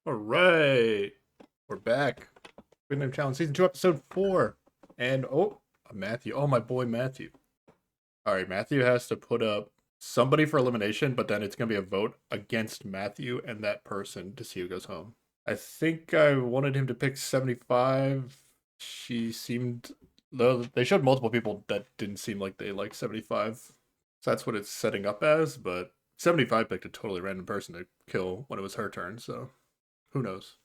All right, we're back. Big Name Challenge Season 2, Episode 4. And, Matthew. Oh, my boy, Matthew. All right, Matthew has to put up somebody for elimination, but then it's going to be a vote against Matthew and that person to see who goes home. I think I wanted him to pick 75. She seemed, though, they showed multiple people that didn't seem like they liked 75. So that's what it's setting up as, but 75 picked a totally random person to kill when it was her turn, so who knows?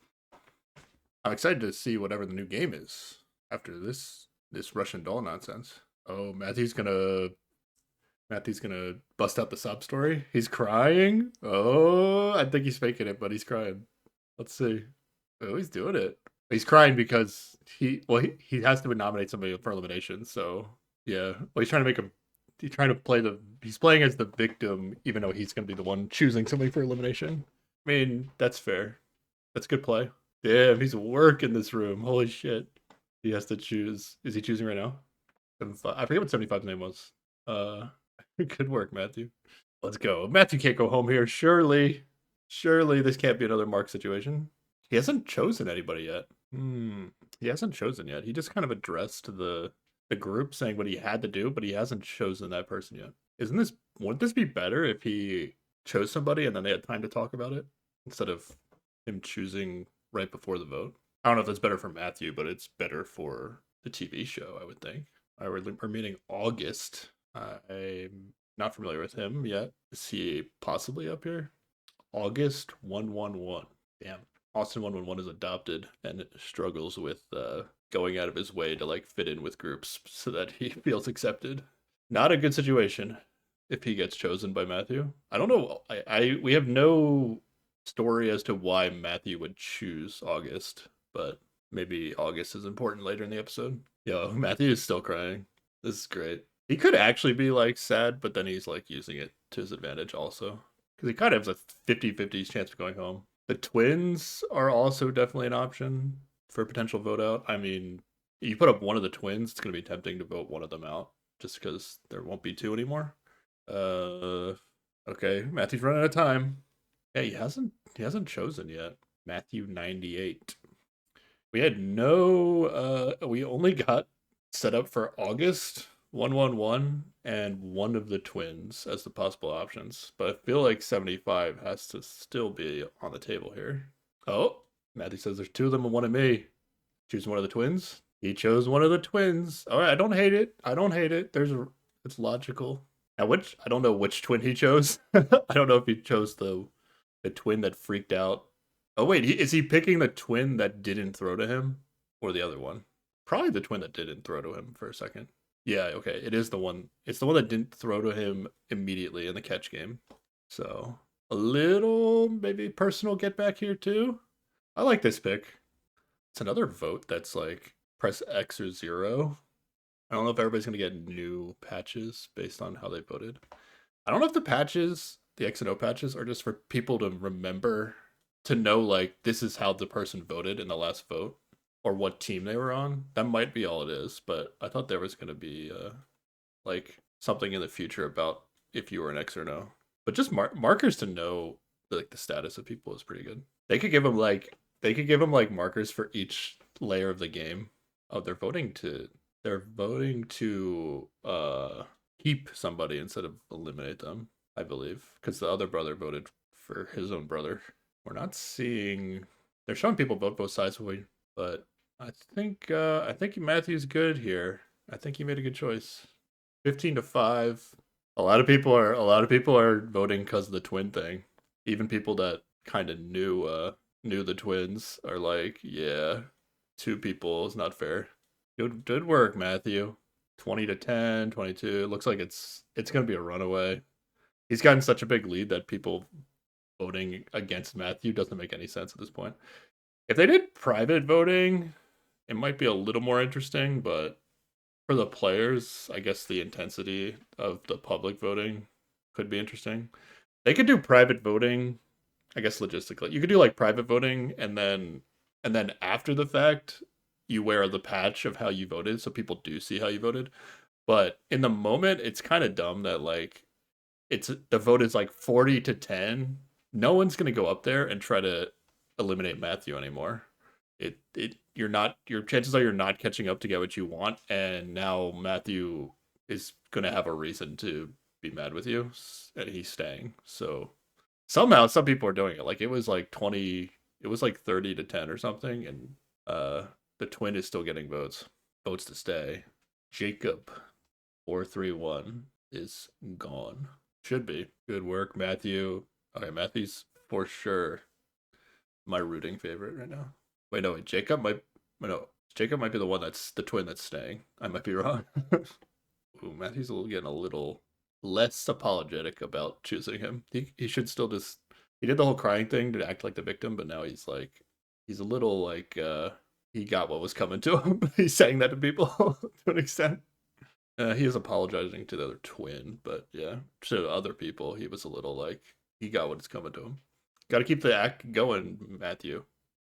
I'm excited to see whatever the new game is after this Russian doll nonsense. Oh, Matthew's gonna bust out the sob story. He's crying. Oh, I think he's faking it, but he's crying. Let's see. Oh, he's doing it. He's crying because he has to nominate somebody for elimination. So yeah, well, he's trying to play he's playing as the victim, even though he's gonna be the one choosing somebody for elimination. I mean, that's fair. That's good play. Damn, he's working this room. Holy shit. He has to choose. Is he choosing right now? 75. I forget what 75's name was. Uh, good work, Matthew. Let's go. Matthew can't go home here. Surely. Surely this can't be another Mark situation. He hasn't chosen anybody yet. He hasn't chosen yet. He just kind of addressed the group saying what he had to do, but he hasn't chosen that person yet. Wouldn't this be better if he chose somebody and then they had time to talk about it instead of him choosing right before the vote? I don't know if that's better for Matthew, but it's better for the TV show, I would think. We're meeting August. I'm not familiar with him yet. Is he possibly up here? August 111. Damn. Austin 111 is adopted and struggles with going out of his way to like fit in with groups so that he feels accepted. Not a good situation if he gets chosen by Matthew. I don't know. We have no story as to why Matthew would choose August, but maybe August is important later in the episode. Yo, Matthew is still crying. This is great. He could actually be like sad, but then he's like using it to his advantage also. Because he kind of has a 50-50 chance of going home. The twins are also definitely an option for a potential vote out. I mean, you put up one of the twins, it's going to be tempting to vote one of them out just because there won't be two anymore. Uh, okay, Matthew's running out of time. Yeah, he hasn't chosen yet. Matthew 98. We had we only got set up for August 111 and one of the twins as the possible options, but I feel like 75 has to still be on the table here. Oh, Matthew says there's two of them and one of me. Choose one of the twins. He chose one of the twins. All right, I don't hate it. I don't hate it. It's logical. Now, I don't know which twin he chose. I don't know if he chose the twin that freaked out. Oh wait, is he picking the twin that didn't throw to him, or the other one? Probably the twin that didn't throw to him for a second. Yeah, okay, it is the one. It's the one that didn't throw to him immediately in the catch game. So a little maybe personal get back here too. I like this pick. It's another vote that's like press X or zero. I don't know if everybody's gonna get new patches based on how they voted. I don't know if the X and O patches, are just for people to remember, to know like this is how the person voted in the last vote or what team they were on. That might be all it is, but I thought there was gonna be like something in the future about if you were an X or no. But just markers to know like the status of people is pretty good. They could give them like markers for each layer of the game. Oh, they're voting to keep somebody instead of eliminate them, I believe, because the other brother voted for his own brother. We're not seeing. They're showing people vote both sides, but I think Matthew's good here. I think he made a good choice. 15-5. A lot of people are voting because of the twin thing. Even people that kind of knew the twins are like, yeah, two people is not fair. Good work, Matthew. 20-10, 22. It looks like it's gonna be a runaway. He's gotten such a big lead that people voting against Matthew doesn't make any sense at this point. If they did private voting, it might be a little more interesting, but for the players, I guess the intensity of the public voting could be interesting. They could do private voting, I guess logistically. You could do like private voting and then after the fact, you wear the patch of how you voted so people do see how you voted. But in the moment, it's kind of dumb that like the vote is like 40-10. No one's gonna go up there and try to eliminate Matthew anymore. Your chances are you're not catching up to get what you want, and now Matthew is gonna have a reason to be mad with you, and he's staying. So somehow some people are doing it. Like it was like 20, it was like 30 to 10 or something, and the twin is still getting votes to stay. Jacob 431 is gone. Should be. Good work, Matthew. Okay, Matthew's for sure my rooting favorite right now. Wait, no, wait, Jacob might be the one that's the twin that's staying. I might be wrong. Ooh, Matthew's getting a little less apologetic about choosing him. He should still just he did the whole crying thing to act like the victim, but now he's a little like he got what was coming to him. He's saying that to people to an extent. He is apologizing to the other twin, but yeah, to other people, he was a little like he got what's coming to him. Got to keep the act going, Matthew.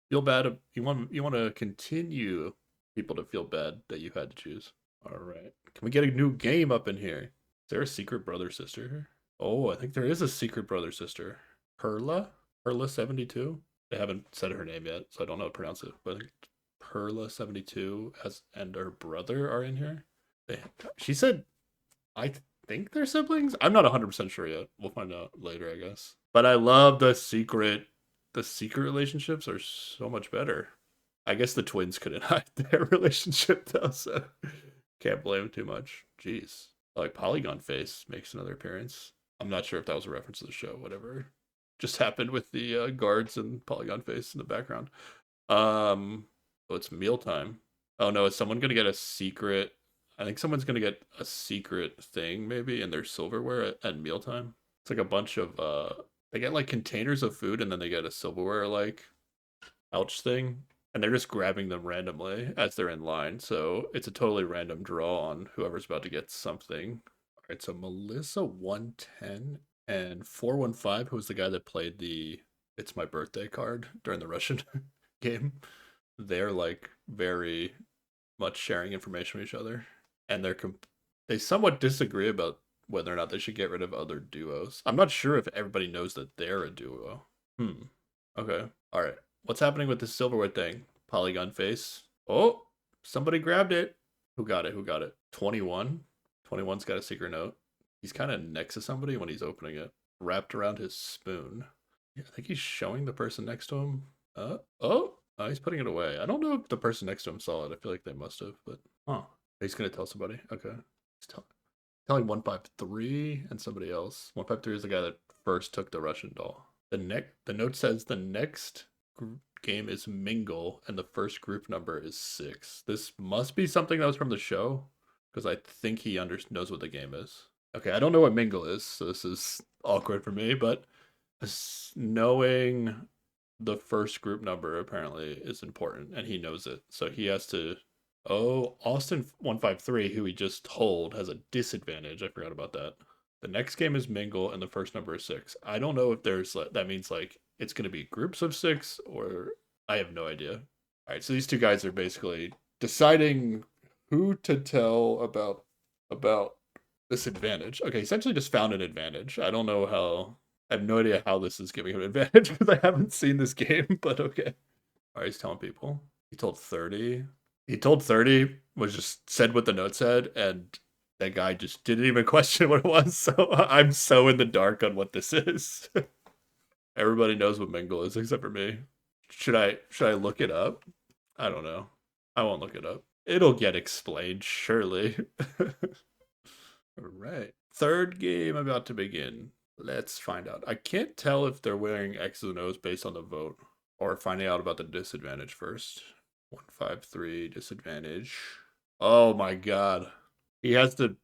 Feel bad. You want to continue people to feel bad that you had to choose. All right. Can we get a new game up in here? Is there a secret brother sister here? Oh, I think there is a secret brother sister. Perla 72. They haven't said her name yet, so I don't know how to pronounce it. But I think Perla 72 and her brother are in here. She said, I think they're siblings. I'm not 100% sure yet. We'll find out later, I guess. But I love the secret relationships are so much better. I guess the twins couldn't hide their relationship though, so can't blame too much. Jeez. Like Polygon Face makes another appearance. I'm not sure if that was a reference to the show, whatever just happened with the guards and Polygon Face in the background. Oh, it's mealtime. Oh no, is someone gonna get a secret? I think someone's gonna get a secret thing maybe in their silverware at mealtime. It's like a bunch of they get like containers of food and then they get a silverware like pouch thing. And they're just grabbing them randomly as they're in line. So it's a totally random draw on whoever's about to get something. All right, so Melissa 110 and 415, who was the guy that played the It's My Birthday card during the Russian game. They're like very much sharing information with each other. And they somewhat disagree about whether or not they should get rid of other duos. I'm not sure if everybody knows that they're a duo. Okay. All right. What's happening with this silverware thing? Polygon Face. Oh, somebody grabbed it. Who got it? 21. 21's got a secret note. He's kind of next to somebody when he's opening it. Wrapped around his spoon. Yeah, I think he's showing the person next to him. Oh, he's putting it away. I don't know if the person next to him saw it. I feel like they must have, but he's gonna tell somebody. Okay. He's telling 153 and somebody else. 153 is the guy that first took the Russian doll. The note says the next game is Mingle, and the first group number is 6. This must be something that was from the show, because I think he knows what the game is. Okay, I don't know what Mingle is, so this is awkward for me, but knowing the first group number apparently is important, and he knows it, so he has to... Oh, Austin 153, who he just told, has a disadvantage. I forgot about that. The next game is Mingle, and the first number is 6. I don't know if that means like it's going to be groups of 6, or I have no idea. All right, so these two guys are basically deciding who to tell about this advantage. Okay, essentially just found an advantage. I don't know how. I have no idea how this is giving him an advantage because I haven't seen this game, but okay. All right, he's telling people. He told 30. He told 30, was just said what the note said, and that guy just didn't even question what it was. So I'm so in the dark on what this is. Everybody knows what Mingle is except for me. Should I look it up? I don't know. I won't look it up. It'll get explained, surely. All right. Third game about to begin. Let's find out. I can't tell if they're wearing X's and O's based on the vote or finding out about the disadvantage first. 153 disadvantage. Oh my god. He has to...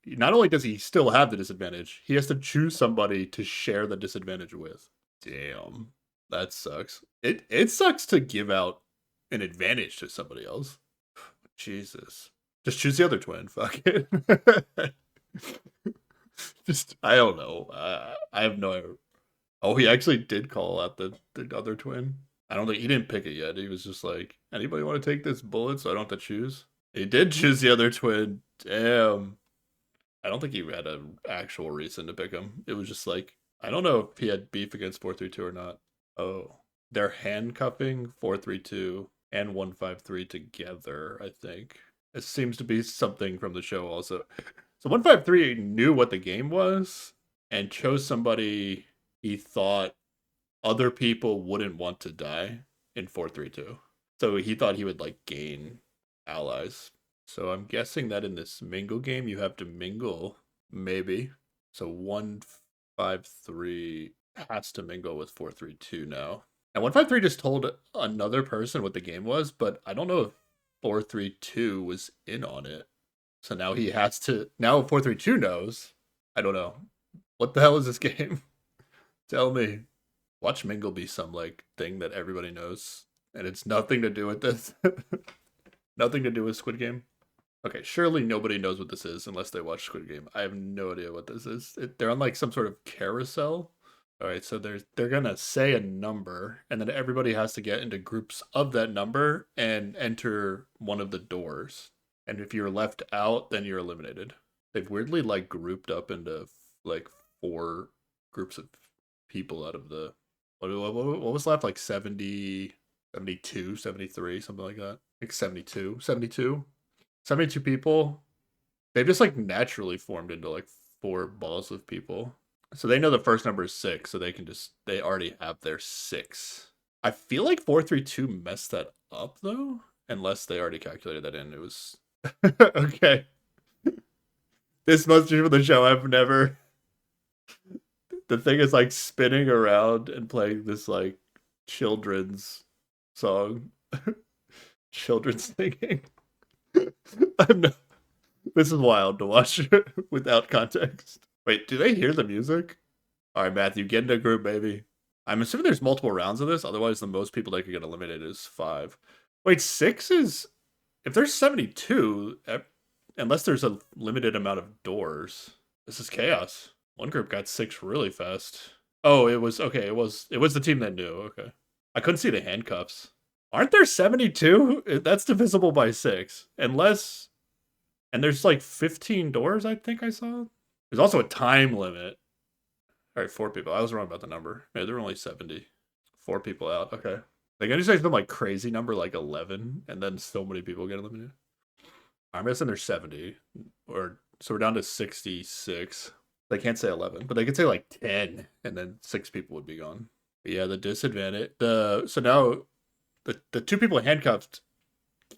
Not only does he still have the disadvantage, he has to choose somebody to share the disadvantage with. Damn. That sucks. It sucks to give out an advantage to somebody else. Jesus. Just choose the other twin. Fuck it. Just, I don't know. I have no... Oh, he actually did call out the other twin. I don't think he didn't pick it yet. He was just like, anybody want to take this bullet so I don't have to choose? He did choose the other twin. Damn. I don't think he had an actual reason to pick him. It was just like, I don't know if he had beef against 432 or not. Oh, they're handcuffing 432 and 153 together, I think. It seems to be something from the show also. So 153 knew what the game was and chose somebody he thought other people wouldn't want to die in 432. So he thought he would like gain allies. So I'm guessing that in this mingle game you have to mingle, maybe. So 153 has to mingle with 432 now. And 153 just told another person what the game was, but I don't know if 432 was in on it. So now he has to. Now 432 knows. I don't know. What the hell is this game? Tell me. Watch Mingle be some like thing that everybody knows, and it's nothing to do with this. Nothing to do with Squid Game. Okay, surely nobody knows what this is unless they watch Squid Game. I have no idea what this is. They're on like some sort of carousel. All right, so they're gonna say a number, and then everybody has to get into groups of that number and enter one of the doors. And if you're left out, then you're eliminated. They've weirdly like grouped up into like 4 groups of people out of the what was left, like 70, 72, 73, something like that. Like 72, 72, 72 people. They've just like naturally formed into like 4 balls of people. So they know the first number is 6, so they already have their 6. I feel like 432 messed that up though, unless they already calculated that in. It was okay. This must be from the show. I've never. The thing is like spinning around and playing this like children's song, children's singing. I'm no. This is wild to watch without context. Wait, do they hear the music? All right, Matthew, get into a group, baby. I'm assuming there's multiple rounds of this. Otherwise, the most people that could get eliminated is 5. Wait, 6 is if there's 72. Unless there's a limited amount of doors, this is chaos. One group got 6 really fast. Oh, it was okay. It was the team that knew. Okay, I couldn't see the handcuffs. Aren't there 72? That's divisible by 6, unless. And there's like 15 doors. I think I saw. There's also a time limit. All right, 4 people. I was wrong about the number. Yeah, there were only 70. 4 people out. Okay. They gotta say some like crazy number like 11, and then so many people get eliminated. I'm guessing there's 70, or so we're down to 66. They can't say 11, but they could say like 10, and then 6 people would be gone. But yeah, the disadvantage. So now the 2 people handcuffed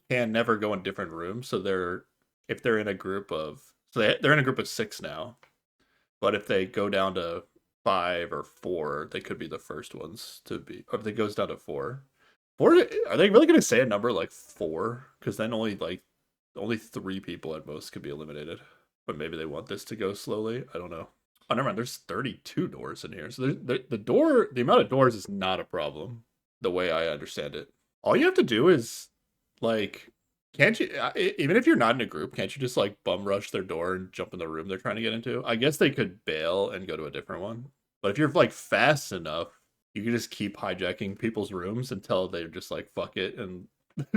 can never go in different rooms. So if they're in a group of they're in a group of 6 now, but if they go down to 5 or 4, they could be the first ones to be. Or if it goes down to 4, are they really going to say a number like 4? Because then only 3 people at most could be eliminated. But maybe they want this to go slowly. I don't know. Oh, never mind. There's 32 doors in here. So the amount of doors is not a problem, the way I understand it. All you have to do is, like, can't you, even if you're not in a group, can't you just, like, bum rush their door and jump in the room they're trying to get into? I guess they could bail and go to a different one. But if you're, like, fast enough, you can just keep hijacking people's rooms until they're just like, fuck it, and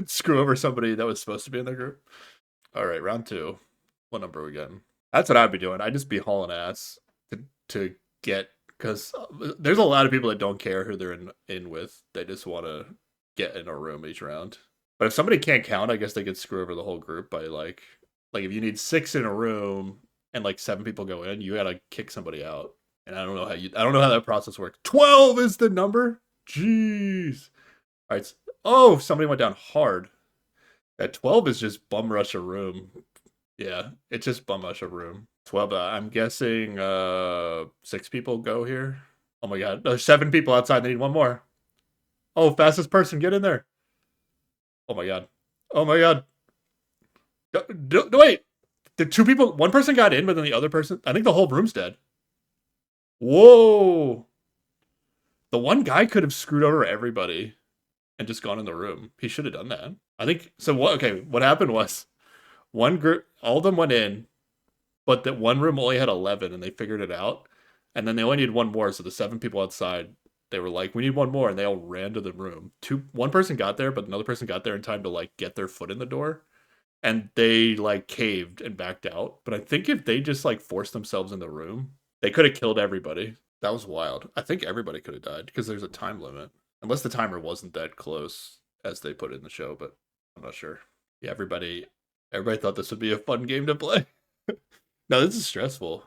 screw over somebody that was supposed to be in their group. All right, round 2. What number are we getting? That's what I'd be doing. I'd just be hauling ass to get, because there's a lot of people that don't care who they're in with. They just want to get in a room each round. But if somebody can't count, I guess they could screw over the whole group by like if you need 6 in a room and like 7 people go in, you gotta kick somebody out. And I don't know how that process works. 12 is the number. Jeez. All right. Oh, somebody went down hard. At 12 is just bum rush a room. Yeah, it's just bum rush a room. 12, I'm guessing 6 people go here. Oh my god, there's 7 people outside. They need 1 more. Oh, fastest person, get in there. Oh my god. Oh my god. Wait, the 2 people, 1 person got in, but then the other person, I think the whole room's dead. Whoa. The one guy could have screwed over everybody and just gone in the room. He should have done that. I think, so what happened was, one group, all of them went in, but that one room only had 11, and they figured it out. And then they only needed 1 more, so the 7 people outside, they were like, we need 1 more, and they all ran to the room. 1 person got there, but another person got there in time to like get their foot in the door, and they like caved and backed out. But I think if they just like forced themselves in the room, they could have killed everybody. That was wild. I think everybody could have died because there's a time limit. Unless the timer wasn't that close as they put it in the show, but I'm not sure. Yeah, everybody thought this would be a fun game to play. No, this is stressful.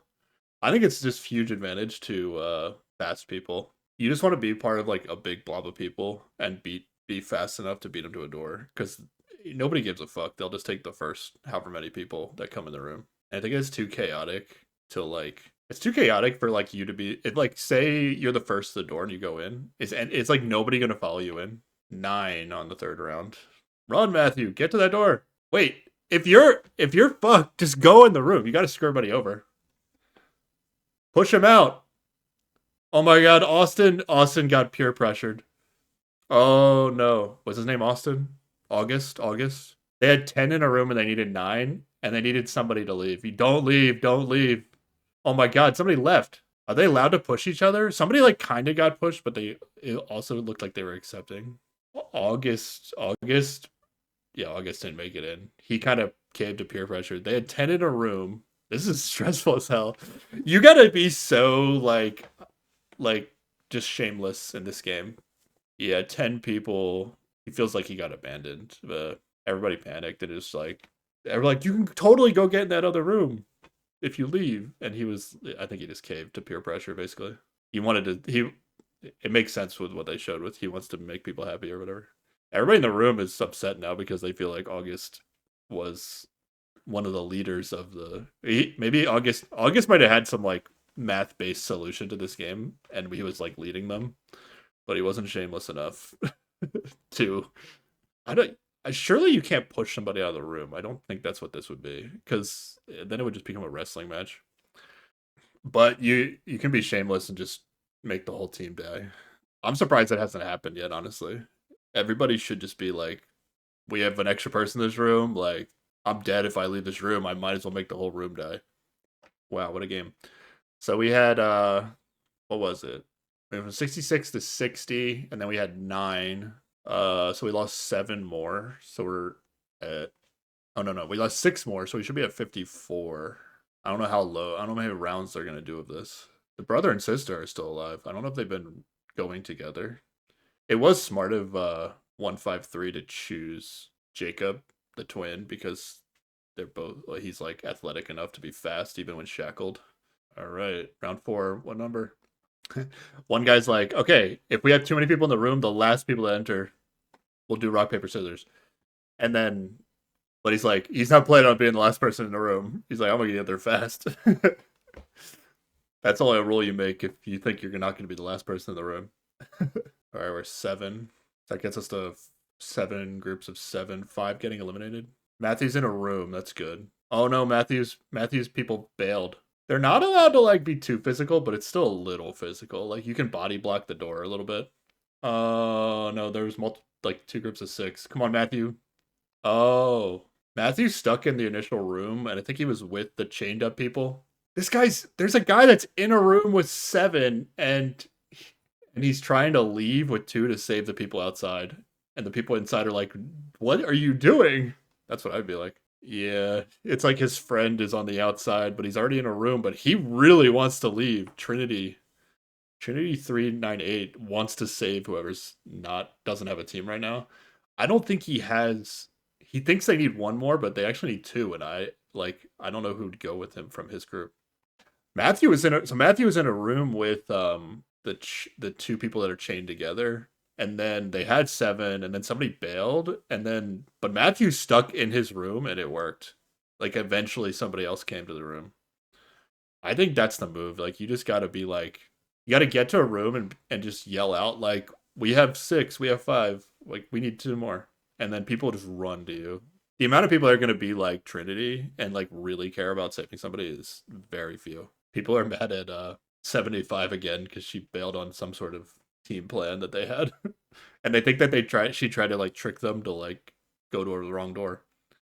I think it's just huge advantage to fast people. You just want to be part of like a big blob of people and be fast enough to beat them to a door because nobody gives a fuck. They'll just take the first however many people that come in the room. And I think it's too chaotic to like. It's too chaotic for like you to be. It like say you're the first to the door and you go in. It's like nobody gonna follow you in. 9 on the third round. Run, Matthew. Get to that door. Wait. If you're fucked, just go in the room. You got to screw everybody over. Push him out. Oh my god, Austin. Austin got peer pressured. Oh no. Was his name Austin? August. They had 10 in a room and they needed 9 and they needed somebody to leave. You don't leave, don't leave. Oh my god, somebody left. Are they allowed to push each other? Somebody like kind of got pushed, but it also looked like they were accepting. August. Yeah, August didn't make it in. He kind of caved to peer pressure. They had 10 in a room. This is stressful as hell. You gotta be so like just shameless in this game. Yeah, 10 people. He feels like he got abandoned. Everybody panicked and it's like everybody like you can totally go get in that other room if you leave. And I think he just caved to peer pressure basically. He wanted to it makes sense with what they showed with he wants to make people happy or whatever. Everybody in the room is upset now because they feel like August was one of the leaders of maybe August might have had some like math based solution to this game and he was like leading them, but he wasn't shameless enough to. I don't. Surely you can't push somebody out of the room. I don't think that's what this would be because then it would just become a wrestling match. But you can be shameless and just make the whole team die. I'm surprised that hasn't happened yet. Honestly, everybody should just be like, we have an extra person in this room. Like, I'm dead if I leave this room. I might as well make the whole room die. Wow, what a game. So we had what was it? We went from 66 to 60, and then we had 9. So we lost 7 more. So we're at no. We lost 6 more, so we should be at 54. I don't know how low. I don't know how many rounds they're gonna do of this. The brother and sister are still alive. I don't know if they've been going together. It was smart of 153 to choose Jacob, the twin, because they're both he's like athletic enough to be fast even when shackled. All right, round 4. What number? One guy's like, okay, if we have too many people in the room, the last people to enter, we'll do rock paper scissors. And then, but he's like, he's not planning on being the last person in the room. He's like, I'm gonna get there fast. That's only a rule you make if you think you're not gonna be the last person in the room. All right, we're 7. That gets us to 7 groups of 7. 5 getting eliminated. Matthew's in a room. That's good. Oh no, Matthew's people bailed. They're not allowed to like be too physical, but it's still a little physical. Like you can body block the door a little bit. Oh no, there was like 2 groups of 6. Come on, Matthew. Oh, Matthew's stuck in the initial room, and I think he was with the chained up people. There's a guy that's in a room with 7, and he's trying to leave with 2 to save the people outside, and the people inside are like, "What are you doing?" That's what I'd be like. Yeah, it's like his friend is on the outside, but he's already in a room, but he really wants to leave. Trinity 398 wants to save whoever's doesn't have a team right now. I don't think he thinks they need 1 more, but they actually need 2, and I don't know who'd go with him from his group. Matthew was in a room with the 2 people that are chained together. And then they had 7, and then somebody bailed, but Matthew's stuck in his room, and it worked. Like, eventually somebody else came to the room. I think that's the move. Like, you just gotta be like, you gotta get to a room and just yell out, like, we have 6, we have 5, like, we need 2 more. And then people just run to you. The amount of people that are gonna be like Trinity and, like, really care about saving somebody is very few. People are mad at 75 again because she bailed on some sort of team plan that they had. And they think that she tried to like trick them to like go to the wrong door.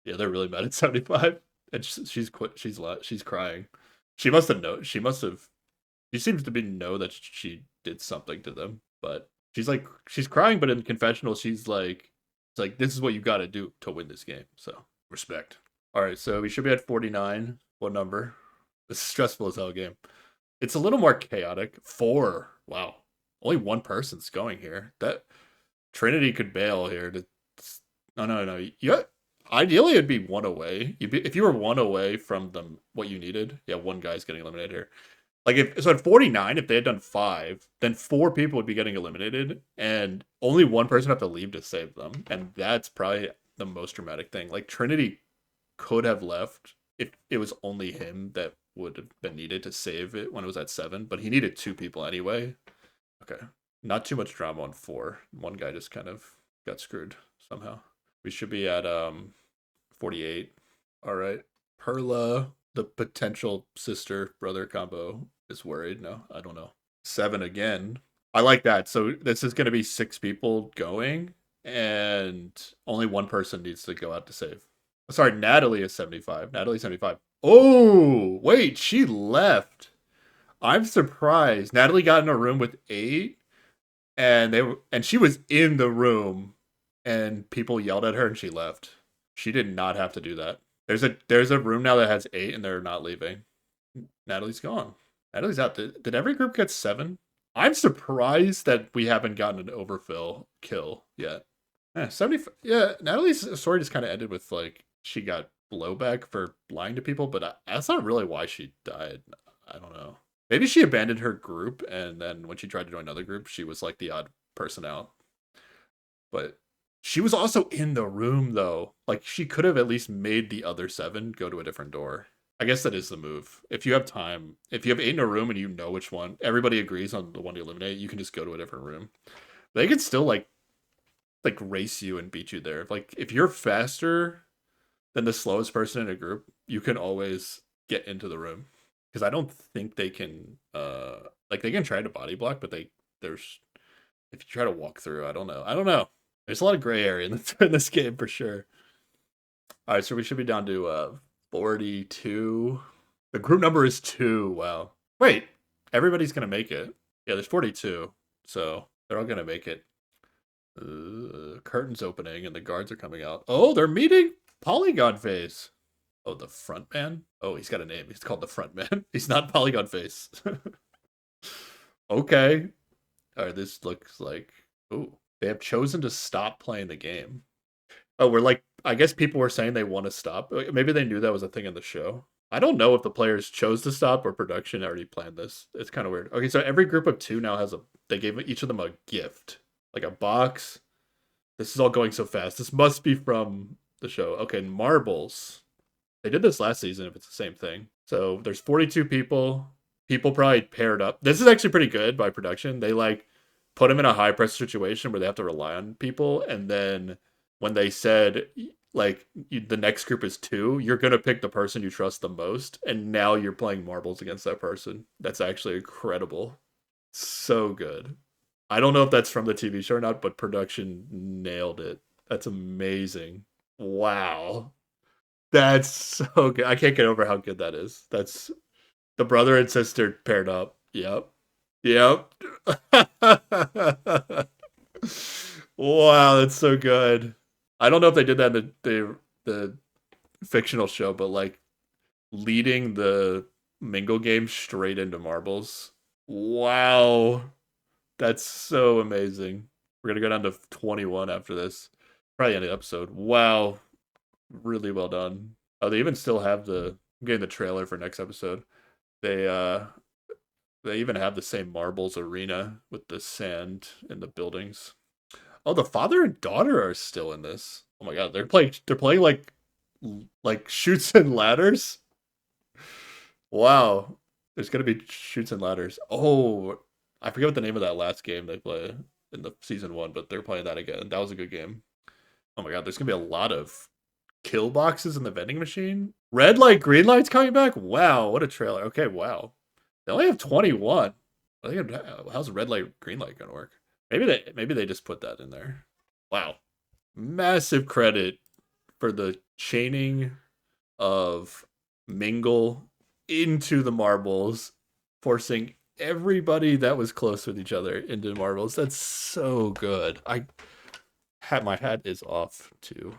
Yeah, they're really mad at 75. And she's crying. She seems to know that she did something to them, but she's crying, but in confessional she's like, it's like, this is what you got to do to win this game. So respect. All right, so we should be at 49. What number? This is stressful as hell game. It's a little more chaotic. 4. Wow. Only one person's going here. That Trinity could bail here. No, no, no. Ideally, it'd be one away. If you were one away from them, what you needed. Yeah, one guy's getting eliminated here. Like if so at 49, if they had done 5, then 4 people would be getting eliminated, and only one person would have to leave to save them, and that's probably the most dramatic thing. Like Trinity could have left if it was only him that would have been needed to save it when it was at 7, but he needed 2 people anyway. Okay, not too much drama on 4. One guy just kind of got screwed somehow. We should be at 48. All right, Perla, the potential sister brother combo, is worried. No, I don't know. 7 again. I like that. So this is going to be 6 people going, and only one person needs to go out to save. Sorry, Natalie is 75. Natalie 75. Oh, wait, she left. I'm surprised. Natalie got in a room with 8, and she was in the room, and people yelled at her, and she left. She did not have to do that. There's a room now that has 8, and they're not leaving. Natalie's gone. Natalie's out. Did every group get 7? I'm surprised that we haven't gotten an overfill kill yet. 70. Yeah, Natalie's story just kind of ended with like she got blowback for lying to people, but that's not really why she died. I don't know. Maybe she abandoned her group, and then when she tried to join another group, she was like the odd person out. But she was also in the room though. Like she could have at least made the other 7 go to a different door. I guess that is the move. If you have time, if you have 8 in a room and you know which one, everybody agrees on the one to eliminate, you can just go to a different room. They can still like race you and beat you there. Like if you're faster than the slowest person in a group, you can always get into the room. Because I don't think they can like they can try to body block, but there's if you try to walk through, I don't know. There's a lot of gray area in this game for sure. All right, so we should be down to 42. The group number is 2. Wow. Wait, everybody's gonna make it. Yeah, there's 42, so they're all gonna make it. Curtains opening and the guards are coming out. Oh, they're meeting Polygon Face. Oh, the front man. Oh, he's got a name. He's called the front man. He's not Polygon Face. Okay. All right, this looks like. Oh, they have chosen to stop playing the game. Oh, we're like, I guess people were saying they want to stop. Maybe they knew that was a thing in the show. I don't know if the players chose to stop or production already planned this. It's kind of weird. Okay, so every group of 2 now they gave each of them a gift. Like a box. This is all going so fast. This must be from the show. Okay, marbles. They did this last season if it's the same thing. So there's 42 people. People probably paired up. This is actually pretty good by production. They like put them in a high pressure situation where they have to rely on people, and then when they said like the next group is 2, you're gonna pick the person you trust the most, and now you're playing marbles against that person. That's actually incredible. So good. I don't know if that's from the TV show or not, but production nailed it. That's amazing. Wow. That's so good. I can't get over how good that is. That's the brother and sister paired up. Yep. Yep. Wow, that's so good. I don't know if they did that in the fictional show, but like leading the mingle game straight into marbles. Wow. That's so amazing. We're gonna go down to 21 after this. Probably end the episode. Wow. Really well done. Oh, they even still have I'm getting the trailer for next episode. They even have the same marbles arena with the sand and the buildings. Oh, the father and daughter are still in this. Oh my god, they're playing like shoots and ladders. Wow. There's gonna be shoots and ladders. Oh, I forget what the name of that last game they play in the season 1, but they're playing that again. That was a good game. Oh my god, there's gonna be a lot of kill boxes in the vending machine. Red light, green light's coming back. Wow, what a trailer. Okay, wow. They only have 21. How's red light, green light gonna work? Maybe they just put that in there. Wow. Massive credit for the chaining of Mingle into the marbles, forcing everybody that was close with each other into marbles. That's so good. My hat is off to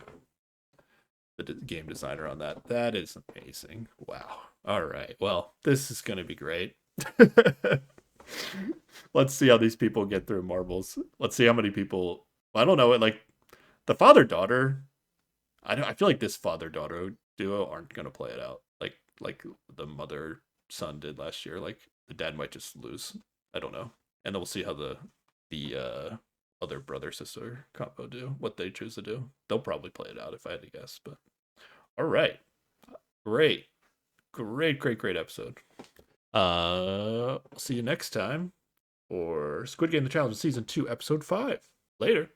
the game designer on that. That is amazing. Wow. All right. Well, this is going to be great. Let's see how these people get through marbles. Let's see how many people. I don't know. Like the father daughter. I feel like this father daughter duo aren't gonna play it out like the mother son did last year. Like the dad might just lose. I don't know. And then we'll see how the other brother sister combo do, what they choose to do. They'll probably play it out if I had to guess. But all right, great, great episode. See you next time for Squid Game: The Challenge, Season 2, Episode 5. Later.